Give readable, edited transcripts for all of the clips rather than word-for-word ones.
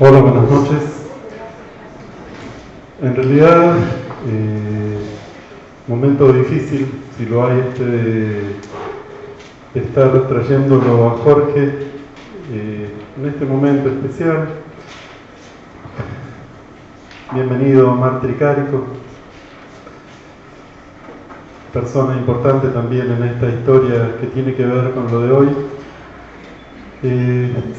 Hola, buenas noches. En realidad, momento difícil, si lo hay, de estar trayéndolo a Jorge en este momento especial. Bienvenido Mar Tricarico, persona importante también en esta historia que tiene que ver con lo de hoy.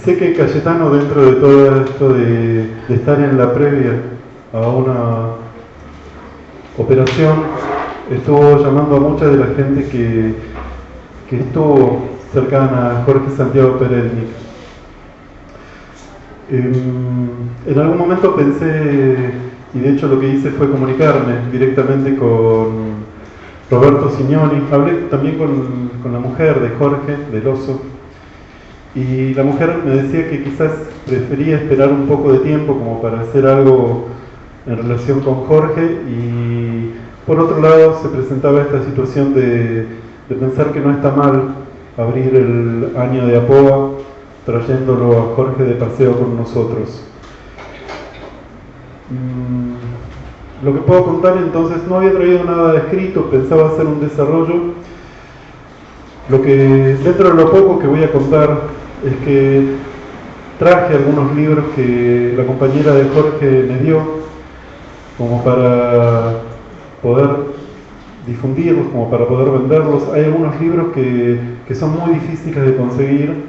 Sé que Cayetano, dentro de todo esto de estar en la previa a una operación, estuvo llamando a mucha de la gente que estuvo cercana a Jorge Santiago Perelnik. En algún momento pensé, y de hecho lo que hice fue comunicarme directamente con Roberto Signoni. Hablé también con la mujer de Jorge, del Oso, y la mujer me decía que quizás prefería esperar un poco de tiempo como para hacer algo en relación con Jorge, y por otro lado se presentaba esta situación de pensar que no está mal abrir el año de APOA trayéndolo a Jorge de paseo con nosotros. Lo que puedo contar entonces, no había traído nada escrito, pensaba hacer un desarrollo. Lo que, dentro de lo poco que voy a contar, es que traje algunos libros que la compañera de Jorge me dio como para poder difundirlos, como para poder venderlos. Hay algunos libros que son muy difíciles de conseguir,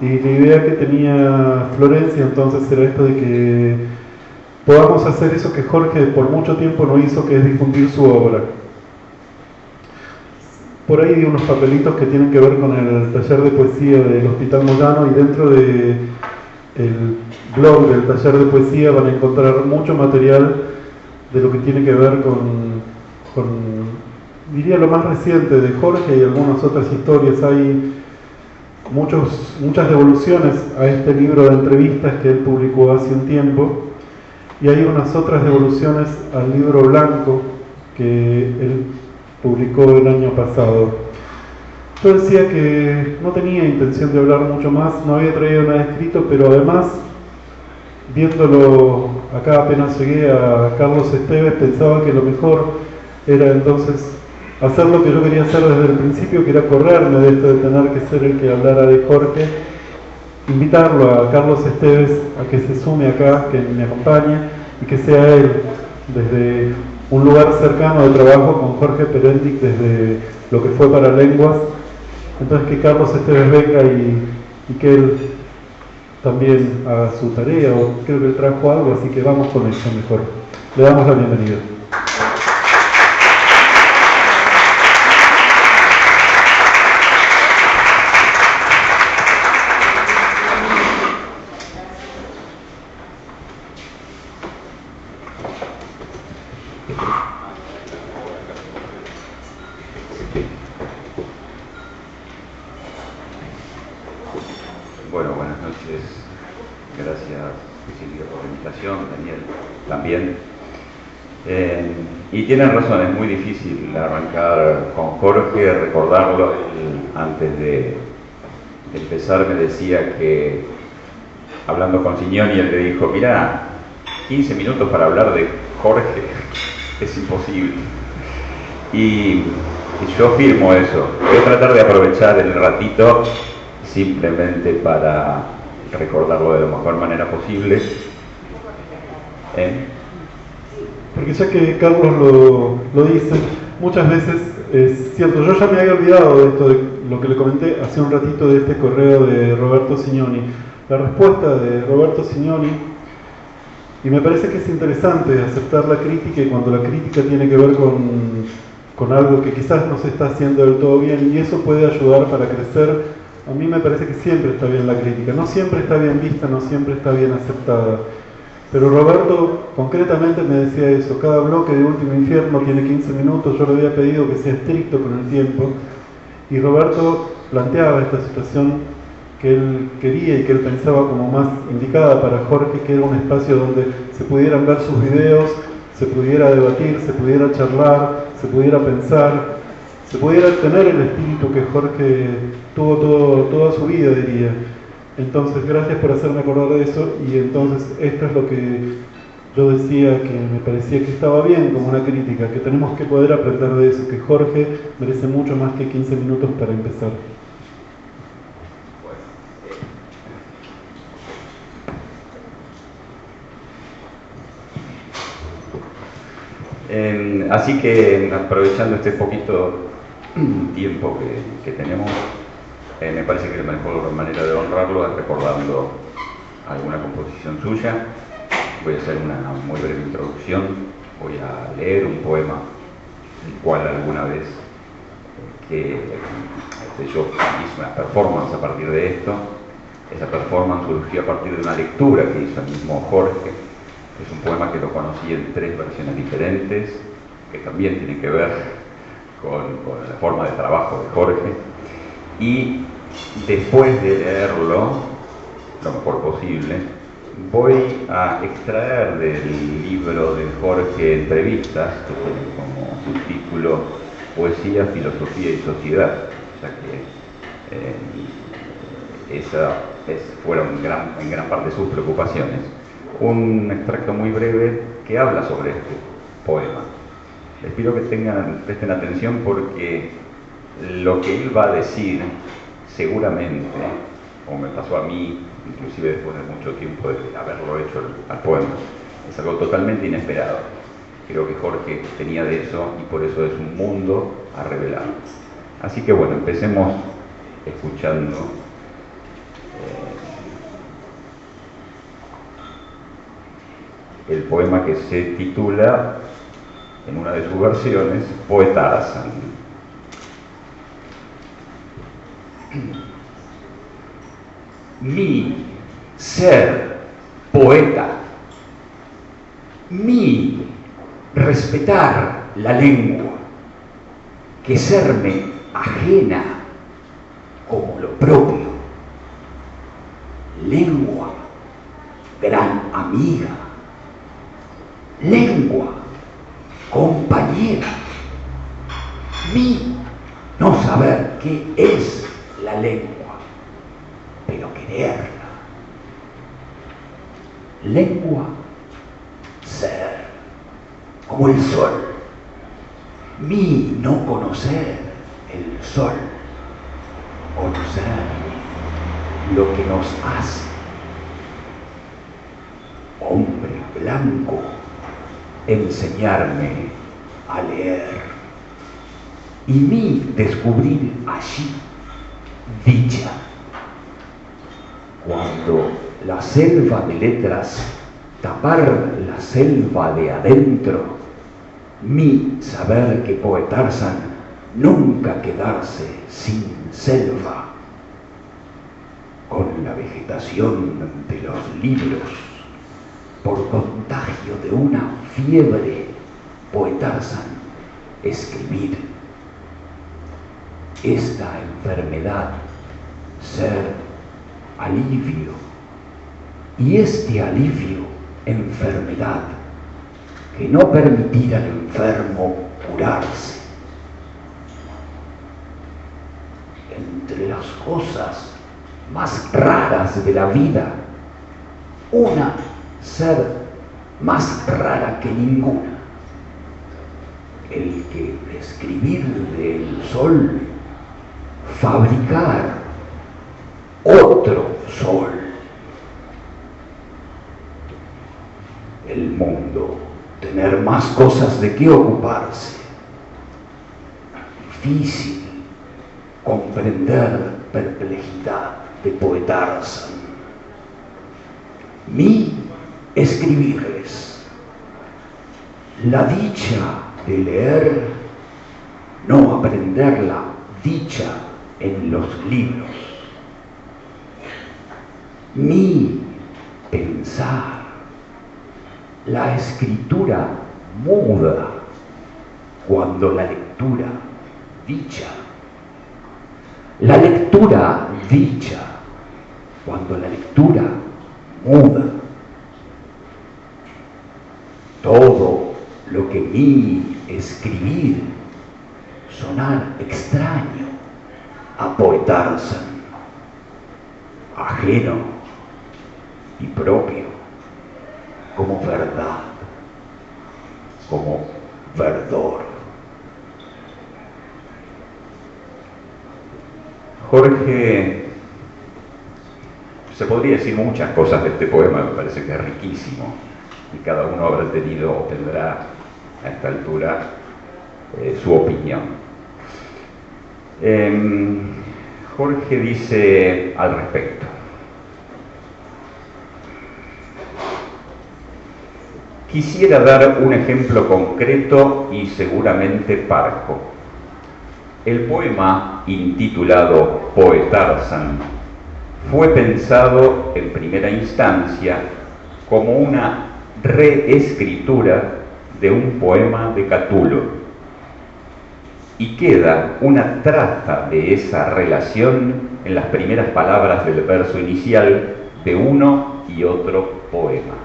y la idea que tenía Florencia entonces era esto de que podamos hacer eso que Jorge por mucho tiempo no hizo, que es difundir su obra. Por ahí di unos papelitos que tienen que ver con el taller de poesía del Hospital Moyano, y dentro del blog del taller de poesía van a encontrar mucho material de lo que tiene que ver con diría lo más reciente de Jorge y algunas otras historias. Hay muchas devoluciones a este libro de entrevistas que él publicó hace un tiempo, y hay unas otras devoluciones al libro blanco que él publicó el año pasado. Yo decía que no tenía intención de hablar mucho más, no había traído nada escrito, pero además, viéndolo acá apenas llegué a Carlos Esteves, pensaba que lo mejor era entonces hacer lo que yo quería hacer desde el principio, que era correrme de esto de tener que ser el que hablara de Jorge, invitarlo a Carlos Esteves a que se sume acá, que me acompañe, y que sea él, desde un lugar cercano de trabajo con Jorge Perelnik, desde lo que fue para lenguas. Entonces que Carlos Esteves venga y que él también haga su tarea, o creo que él trajo algo, así que vamos con eso mejor. Le damos la bienvenida. Bueno, buenas noches. Gracias, Cecilia, por la invitación, Daniel también. Y tienen razón, es muy difícil arrancar con Jorge, recordarlo. Él, antes de empezar, me decía que, hablando con Signoni, él le dijo: mirá, 15 minutos para hablar de Jorge es imposible. Y yo firmo eso. Voy a tratar de aprovechar el ratito simplemente para recordarlo de la mejor manera posible. Porque ya que Carlos lo dice, muchas veces es cierto, yo ya me había olvidado de esto, de lo que le comenté hace un ratito de este correo de Roberto Signoni. La respuesta de Roberto Signoni, y me parece que es interesante aceptar la crítica, y cuando la crítica tiene que ver con algo que quizás no se está haciendo del todo bien, y eso puede ayudar para crecer. A mí me parece que siempre está bien la crítica, no siempre está bien vista, no siempre está bien aceptada. Pero Roberto concretamente me decía eso: cada bloque de Último Infierno tiene 15 minutos, yo le había pedido que sea estricto con el tiempo, y Roberto planteaba esta situación que él quería y que él pensaba como más indicada para Jorge, que era un espacio donde se pudieran ver sus videos, se pudiera debatir, se pudiera charlar, se pudiera pensar, se pudiera tener el espíritu que Jorge tuvo toda su vida, diría. Entonces, gracias por hacerme acordar de eso, y entonces esto es lo que yo decía, que me parecía que estaba bien como una crítica, que tenemos que poder aprender de eso, que Jorge merece mucho más que 15 minutos para empezar. Así que, aprovechando este poquito tiempo que tenemos, me parece que la mejor manera de honrarlo es recordando alguna composición suya. Voy a hacer una muy breve introducción, voy a leer un poema, el cual alguna vez yo hice una performance a partir de esto. Esa performance surgió a partir de una lectura que hizo el mismo Jorge. Es un poema que lo conocí en 3 versiones diferentes, que también tienen que ver con la forma de trabajo de Jorge. Y después de leerlo, lo mejor posible, voy a extraer del libro de Jorge Entrevistas, que tiene como subtítulo Poesía, Filosofía y Sociedad. O sea que esas fueron en gran parte sus preocupaciones. Un extracto muy breve que habla sobre este poema. Les pido que presten atención, porque lo que él va a decir seguramente, como me pasó a mí, inclusive después de mucho tiempo de haberlo hecho al poema, es algo totalmente inesperado. Creo que Jorge tenía de eso, y por eso es un mundo a revelar. Así que bueno, empecemos escuchando el poema, que se titula, en una de sus versiones, Poetarzan. Mi ser poeta, mi respetar la lengua, que serme ajena como lo propio. Lengua, gran amiga. Lengua, compañera. Mi no saber qué es la lengua, pero quererla. Lengua, ser, como el sol. Mi no conocer el sol, conocer lo que nos hace. Hombre blanco, enseñarme a leer, y mi descubrir allí dicha. Cuando la selva de letras tapar la selva de adentro, mi saber que poetarzan nunca quedarse sin selva. Con la vegetación de los libros, por contagio de una fiebre, poetarzan escribir. Esta enfermedad, ser alivio, y este alivio, enfermedad, que no permitir al enfermo curarse. Entre las cosas más raras de la vida, una ser más rara que ninguna, el que escribir del sol, fabricar otro sol. El mundo, tener más cosas de qué ocuparse. Difícil comprender perplejidad de poetarzan. Mi escribirles. La dicha de leer, no aprender la dicha en los libros. Mi pensar. La escritura muda cuando la lectura dicha. La lectura dicha cuando la lectura muda. Todo lo que mi escribir sonar extraño a poetarzan, ajeno y propio, como verdad, como verdor. Jorge, se podría decir muchas cosas de este poema, me parece que es riquísimo, y cada uno habrá tenido o tendrá a esta altura su opinión. Jorge dice al respecto: quisiera dar un ejemplo concreto y seguramente parco. El poema intitulado Poetarsan fue pensado en primera instancia como una reescritura de un poema de Catulo, y queda una traza de esa relación en las primeras palabras del verso inicial de uno y otro poema.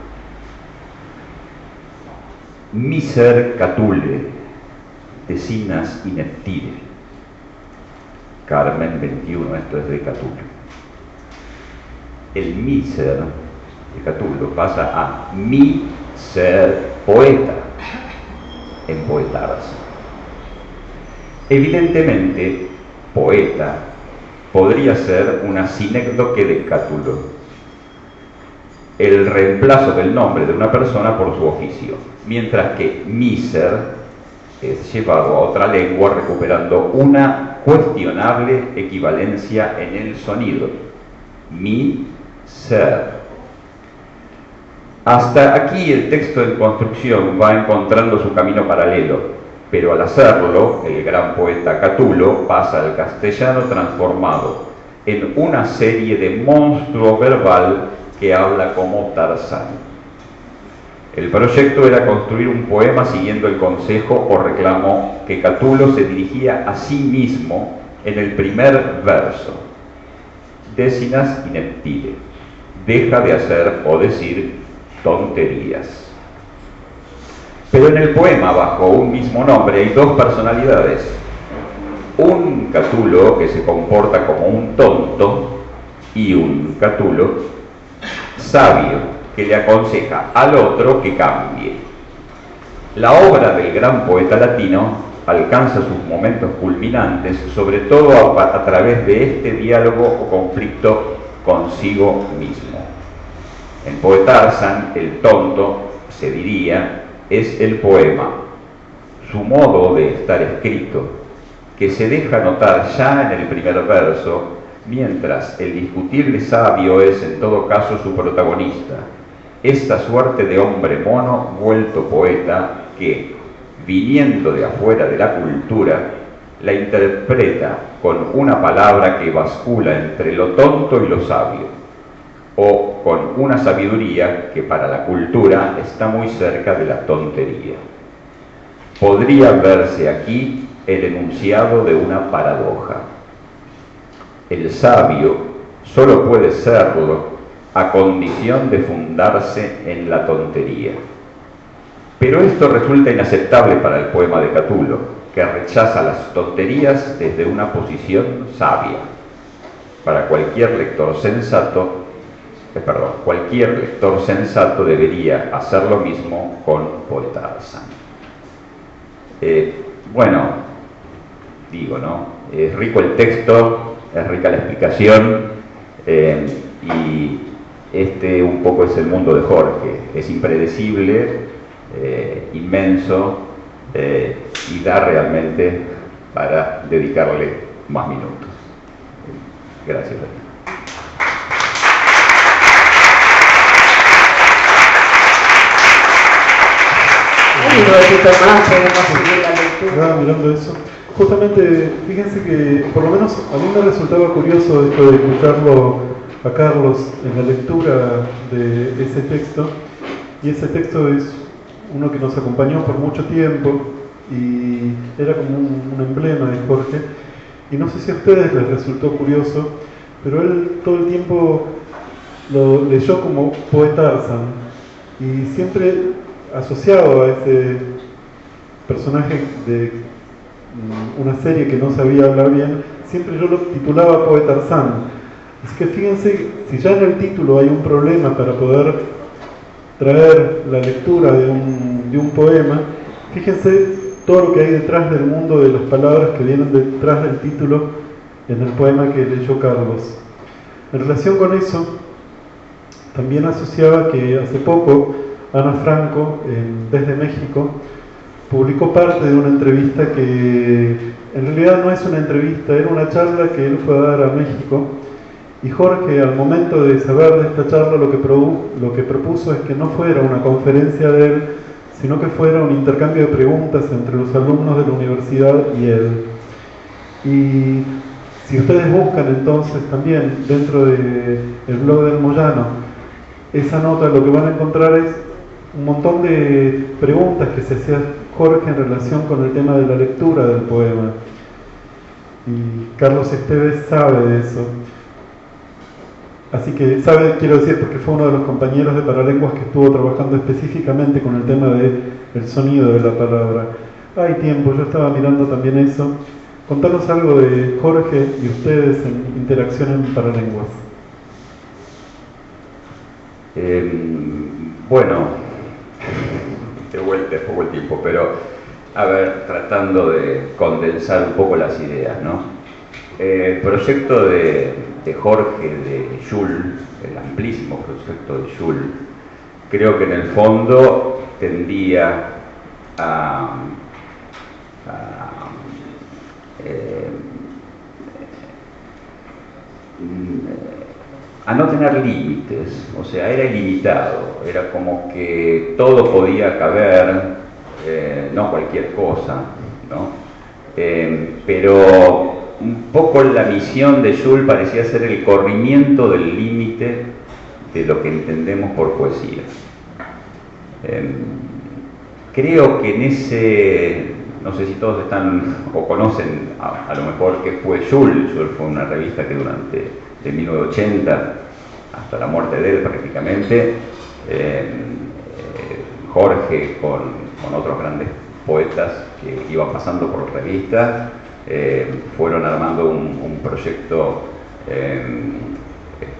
Miser Catule, decinas ineptire. Carmen 21, esto es de Catulo. El miser de Catulo pasa a mi ser poeta, en poetarse. Evidentemente, poeta podría ser una sinécdoque de Catulo, el reemplazo del nombre de una persona por su oficio, mientras que miser es llevado a otra lengua recuperando una cuestionable equivalencia en el sonido. Mi ser. Hasta aquí el texto en construcción va encontrando su camino paralelo, pero al hacerlo, el gran poeta Catulo pasa al castellano transformado en una serie de monstruo verbal que habla como Tarzán. El proyecto era construir un poema siguiendo el consejo o reclamo que Catulo se dirigía a sí mismo en el primer verso. Decinas ineptire. Deja de hacer o decir tonterías. Pero en el poema, bajo un mismo nombre, hay dos personalidades. Un Catulo que se comporta como un tonto y un Catulo sabio que le aconseja al otro que cambie. La obra del gran poeta latino alcanza sus momentos culminantes, sobre todo a través de este diálogo o conflicto consigo mismo. En Poetarsan, el tonto, se diría, es el poema, su modo de estar escrito, que se deja notar ya en el primer verso, mientras el discutible sabio es en todo caso su protagonista, esta suerte de hombre mono vuelto poeta que, viniendo de afuera de la cultura, la interpreta con una palabra que bascula entre lo tonto y lo sabio, o con una sabiduría que para la cultura está muy cerca de la tontería. Podría verse aquí el enunciado de una paradoja. El sabio solo puede serlo a condición de fundarse en la tontería. Pero esto resulta inaceptable para el poema de Catulo, que rechaza las tonterías desde una posición sabia. Para cualquier lector sensato, debería hacer lo mismo con Poetarsan. Es rico el texto, es rica la explicación, y este un poco es el mundo de Jorge. Es impredecible, inmenso, y da realmente para dedicarle más minutos. Gracias. Mirando eso, justamente, fíjense que por lo menos a mí me resultaba curioso esto de escucharlo a Carlos en la lectura de ese texto, y ese texto es uno que nos acompañó por mucho tiempo y era como un emblema de Jorge, y no sé si a ustedes les resultó curioso, pero él todo el tiempo lo leyó como Poetarsan, y siempre asociado a ese personaje de una serie que no sabía hablar bien, siempre yo lo titulaba Poetarsan. Así que fíjense, si ya en el título hay un problema para poder traer la lectura de un poema, fíjense todo lo que hay detrás del mundo de las palabras que vienen detrás del título en el poema que leyó Carlos. En relación con eso, también asociaba que hace poco Ana Franco, desde México, publicó parte de una entrevista que en realidad no es una entrevista, era una charla que él fue a dar a México, y Jorge, al momento de saber de esta charla, lo que propuso es que no fuera una conferencia de él, sino que fuera un intercambio de preguntas entre los alumnos de la universidad y él. Y si ustedes buscan entonces también dentro del blog del Moyano esa nota, lo que van a encontrar es un montón de preguntas que se hacía Jorge en relación con el tema de la lectura del poema. Y Carlos Esteves sabe de eso. Así que sabe, quiero decir, porque fue uno de los compañeros de Paralenguas que estuvo trabajando específicamente con el tema del sonido de la palabra. Hay tiempo, yo estaba mirando también eso. Contanos algo de Jorge y ustedes en interacción en Paralenguas. Bueno, te vuelve poco el tiempo, pero a ver, tratando de condensar un poco las ideas, ¿no? El proyecto de Jorge, de Jules, el amplísimo proyecto de Jules, creo que en el fondo tendía a no tener límites, o sea, era ilimitado, era como que todo podía caber, no cualquier cosa, ¿no? Pero un poco la misión de Jules parecía ser el corrimiento del límite de lo que entendemos por poesía. Creo que en ese, no sé si todos están o conocen a lo mejor qué fue Jules. Jules fue una revista que durante de 1980 hasta la muerte de él prácticamente, Jorge con otros grandes poetas que iban pasando por la revista, fueron armando un proyecto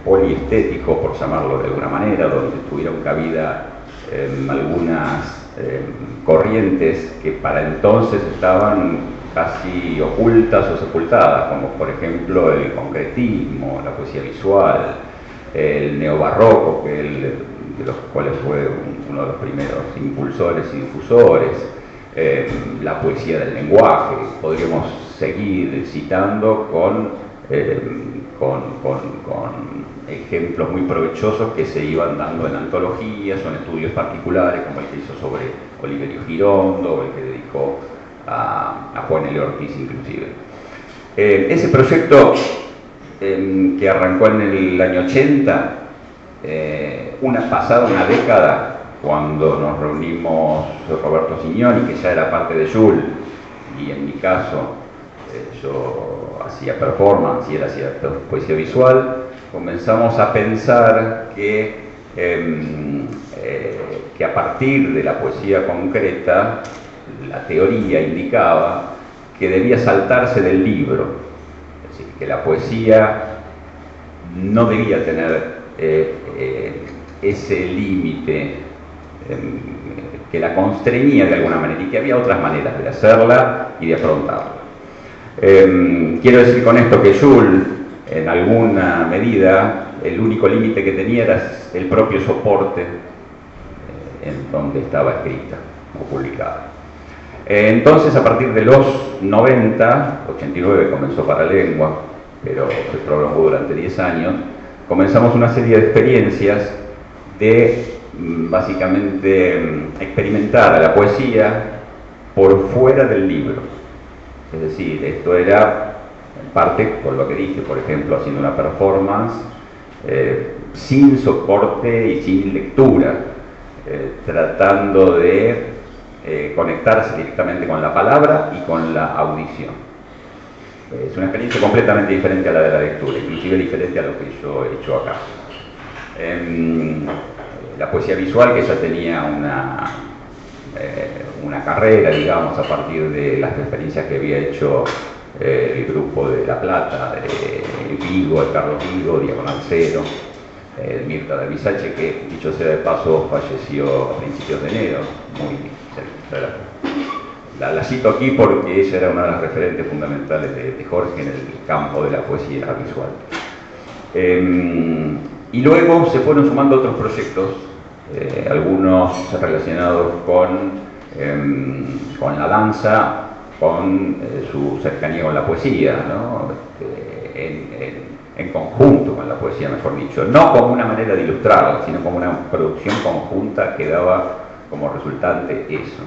poliestético, por llamarlo de alguna manera, donde tuvieron cabida algunas corrientes que para entonces estaban casi ocultas o sepultadas, como por ejemplo el concretismo, la poesía visual, el neobarroco, de los cuales fue uno de los primeros impulsores y difusores, la poesía del lenguaje. Podríamos seguir citando con ejemplos muy provechosos que se iban dando en antologías o en estudios particulares, como el que hizo sobre Oliverio Girondo o el que dedicó a Juan L. Ortiz inclusive. Ese proyecto que arrancó en el año 80, pasada una década, cuando nos reunimos Roberto Signoni, que ya era parte de Jules, y en mi caso yo hacía performance y él hacía poesía visual, comenzamos a pensar que a partir de la poesía concreta, la teoría indicaba que debía saltarse del libro, es decir, que la poesía no debía tener ese límite que la constreñía de alguna manera, y que había otras maneras de hacerla y de afrontarla. Quiero decir con esto que Jules, en alguna medida, el único límite que tenía era el propio soporte en donde estaba escrita o publicada. Entonces, a partir de los 90, 89 comenzó Paralengua, pero se prolongó durante 10 años, comenzamos una serie de experiencias de básicamente experimentar a la poesía por fuera del libro. Es decir, esto era en parte por lo que dije, por ejemplo, haciendo una performance sin soporte y sin lectura, tratando de conectarse directamente con la palabra y con la audición. Es una experiencia completamente diferente a la de la lectura, inclusive diferente a lo que yo he hecho acá. La poesía visual, que ya tenía una carrera, digamos, a partir de las experiencias que había hecho el grupo de La Plata, de Vigo, de Carlos Vigo, Diagonal Cero, Mirta de Bisache, que dicho sea de paso falleció a principios de enero, la cito aquí porque ella era una de las referentes fundamentales de Jorge en el campo de la poesía visual. Y luego se fueron sumando otros proyectos, algunos relacionados con la danza, con su cercanía con la poesía, ¿no? En conjunto con la poesía, mejor dicho, no como una manera de ilustrarla, sino como una producción conjunta que daba como resultante eso.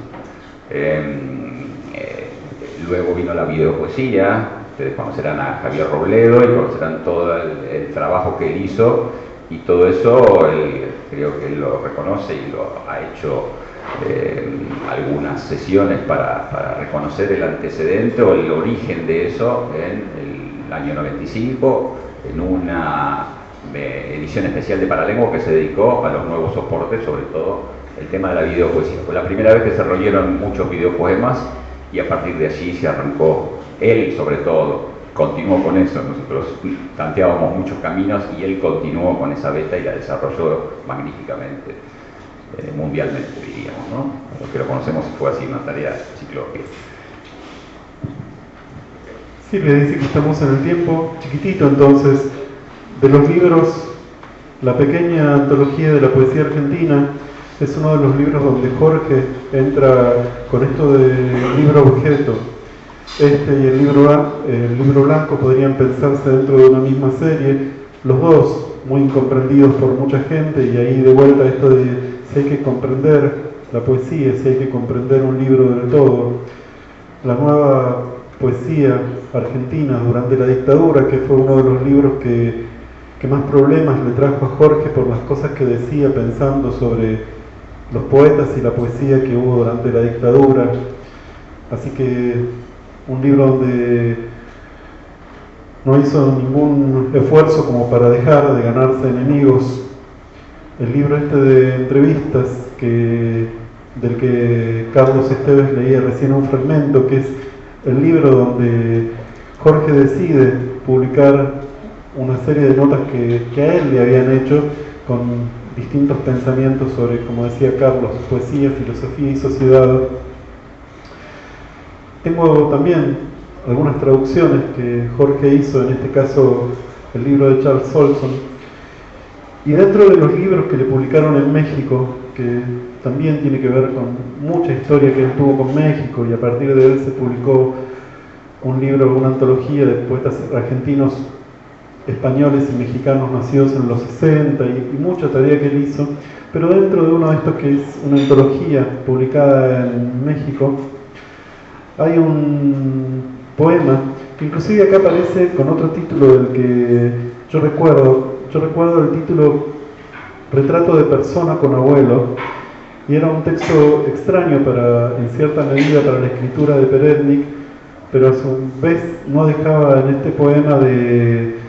Luego vino la videopoesía, ustedes conocerán a Javier Robledo y conocerán todo el trabajo que él hizo, y todo eso creo que él lo reconoce y lo ha hecho algunas sesiones para reconocer el antecedente o el origen de eso en el año 95, en una edición especial de Paralengua que se dedicó a los nuevos soportes, sobre todo el tema de la videopoesía. Fue la primera vez que se royeron muchos videopoemas y a partir de allí se arrancó. Él, sobre todo, continuó con eso. Nosotros tanteábamos muchos caminos y él continuó con esa beta y la desarrolló magníficamente, mundialmente, diríamos, ¿no? Los que lo conocemos fue así una tarea ciclópica. Sí, me dice que estamos en el tiempo chiquitito, entonces, de los libros, la pequeña antología de la poesía argentina es uno de los libros donde Jorge entra con esto de libro objeto. Este y el libro blanco podrían pensarse dentro de una misma serie, los dos muy incomprendidos por mucha gente, y ahí de vuelta esto de si hay que comprender la poesía, si hay que comprender un libro del todo. La nueva poesía argentina durante la dictadura, que fue uno de los libros que más problemas le trajo a Jorge por las cosas que decía pensando sobre los poetas y la poesía que hubo durante la dictadura. Así que un libro donde no hizo ningún esfuerzo como para dejar de ganarse enemigos. El libro este de entrevistas del que Carlos Esteves leía recién un fragmento, que es el libro donde Jorge decide publicar una serie de notas que a él le habían hecho con distintos pensamientos sobre, como decía Carlos, poesía, filosofía y sociedad. Tengo también algunas traducciones que Jorge hizo, en este caso el libro de Charles Olson, y dentro de los libros que le publicaron en México, que también tiene que ver con mucha historia que él tuvo con México, y a partir de él se publicó un libro, una antología de poetas argentinos, españoles y mexicanos nacidos en los 60, y mucha tarea que él hizo. Pero dentro de uno de estos, que es una antología publicada en México, hay un poema que inclusive acá aparece con otro título del que yo recuerdo el título Retrato de persona con abuelo, y era un texto extraño en cierta medida para la escritura de Peretnik, pero a su vez no dejaba en este poema de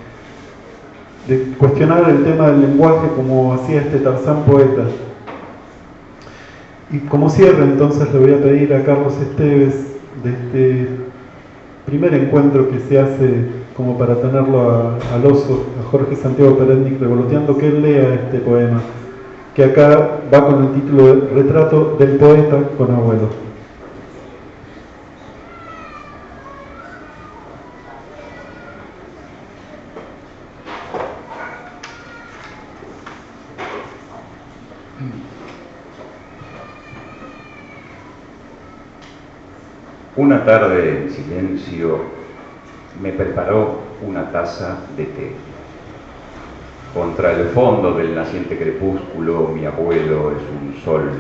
cuestionar el tema del lenguaje como hacía este Tarzán poeta. Y como cierre, entonces, le voy a pedir a Carlos Esteves, de este primer encuentro que se hace como para tenerlo al oso, a Jorge Santiago Peretnik revoloteando, que él lea este poema, que acá va con el título de Retrato del poeta con abuelo. Una tarde en silencio me preparó una taza de té. Contra el fondo del naciente crepúsculo, mi abuelo es un sol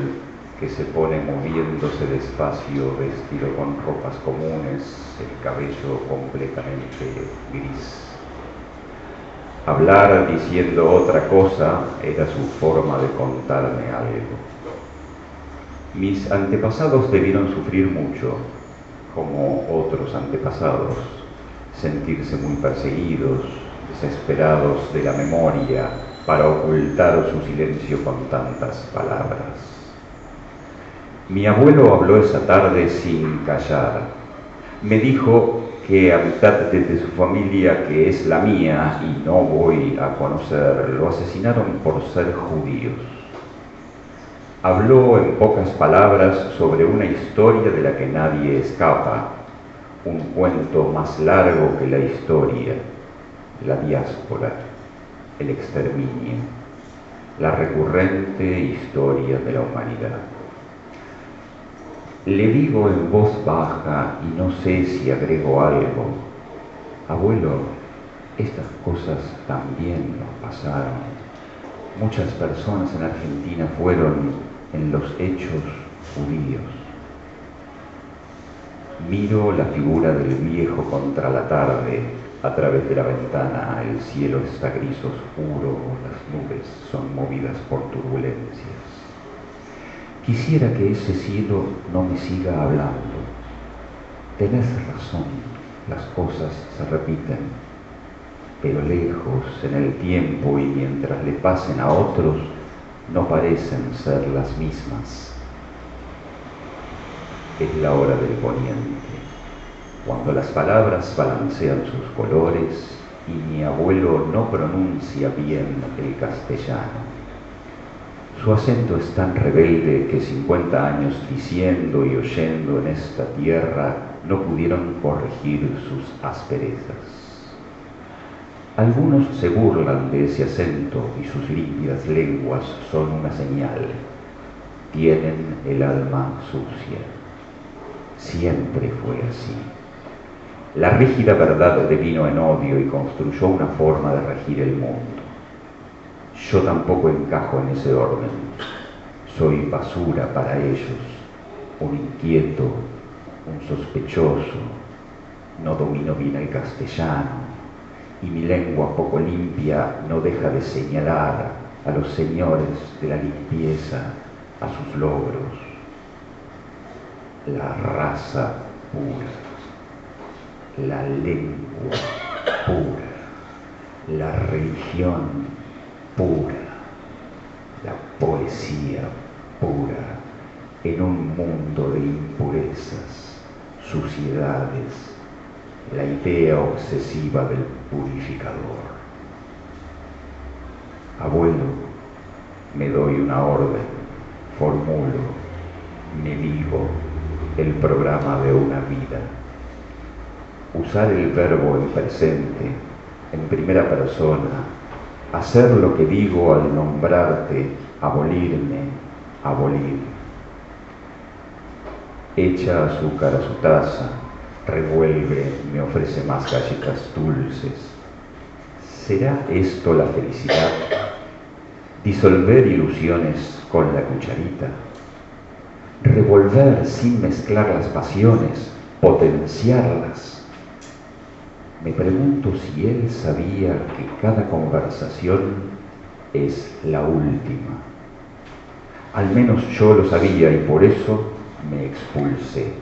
que se pone moviéndose despacio, vestido con ropas comunes, el cabello completamente gris. Hablar diciendo otra cosa era su forma de contarme algo. Mis antepasados debieron sufrir mucho, como otros antepasados, sentirse muy perseguidos, desesperados de la memoria para ocultar su silencio con tantas palabras. Mi abuelo habló esa tarde sin callar. Me dijo que a mitad de su familia, que es la mía y no voy a conocer, lo asesinaron por ser judíos. Habló en pocas palabras sobre una historia de la que nadie escapa, un cuento más largo que la historia, la diáspora, el exterminio, la recurrente historia de la humanidad. Le digo en voz baja y no sé si agrego algo: abuelo, estas cosas también nos pasaron. Muchas personas en Argentina fueron en los hechos judíos. Miro la figura del viejo contra la tarde a través de la ventana. El cielo está gris oscuro, las nubes son movidas por turbulencias. Quisiera que ese cielo no me siga hablando. Tenés razón, las cosas se repiten, pero lejos en el tiempo y mientras le pasen a otros, no parecen ser las mismas. Es la hora del poniente, cuando las palabras balancean sus colores y mi abuelo no pronuncia bien el castellano. Su acento es tan rebelde que 50 años diciendo y oyendo en esta tierra no pudieron corregir sus asperezas. Algunos se burlan de ese acento y sus límpidas lenguas son una señal. Tienen el alma sucia. Siempre fue así. La rígida verdad devino en odio y construyó una forma de regir el mundo. Yo tampoco encajo en ese orden. Soy basura para ellos, un inquieto, un sospechoso. No domino bien el castellano y mi lengua poco limpia no deja de señalar a los señores de la limpieza, a sus logros. La raza pura, la lengua pura, la religión pura, la poesía pura, en un mundo de impurezas, suciedades, la idea obsesiva del purificador. Abuelo, me doy una orden, formulo, me digo el programa de una vida. Usar el verbo en presente, en primera persona, hacer lo que digo al nombrarte, abolirme, abolir. Echa azúcar a su taza, revuelve, me ofrece más galletas dulces. ¿Será esto la felicidad? Disolver ilusiones con la cucharita. Revolver sin mezclar las pasiones, potenciarlas. Me pregunto si él sabía que cada conversación es la última. Al menos yo lo sabía y por eso me expulsé.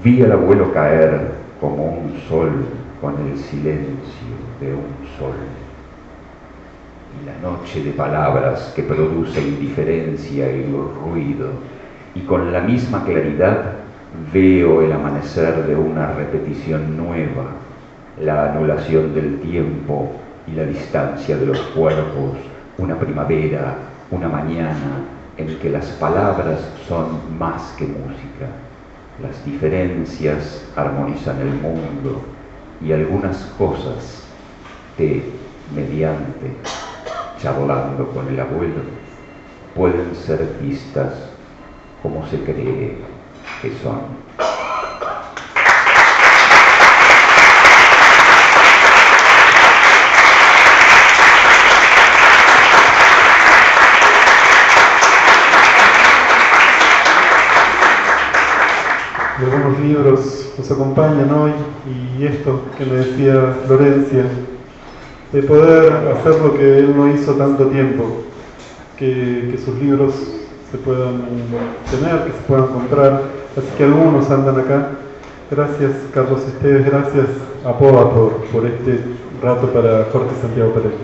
Vi al abuelo caer como un sol con el silencio de un sol. Y la noche de palabras que produce indiferencia y ruido, y con la misma claridad veo el amanecer de una repetición nueva, la anulación del tiempo y la distancia de los cuerpos, una primavera, una mañana en que las palabras son más que música. Las diferencias armonizan el mundo y algunas cosas, mediante, charlando con el abuelo, pueden ser vistas como se cree que son. Algunos libros nos acompañan hoy y esto que me decía Florencia, de poder hacer lo que él no hizo tanto tiempo, que sus libros se puedan tener, que se puedan comprar, así que algunos andan acá. Gracias Carlos Esteves, gracias a POA por este rato para Jorge Santiago Pereira.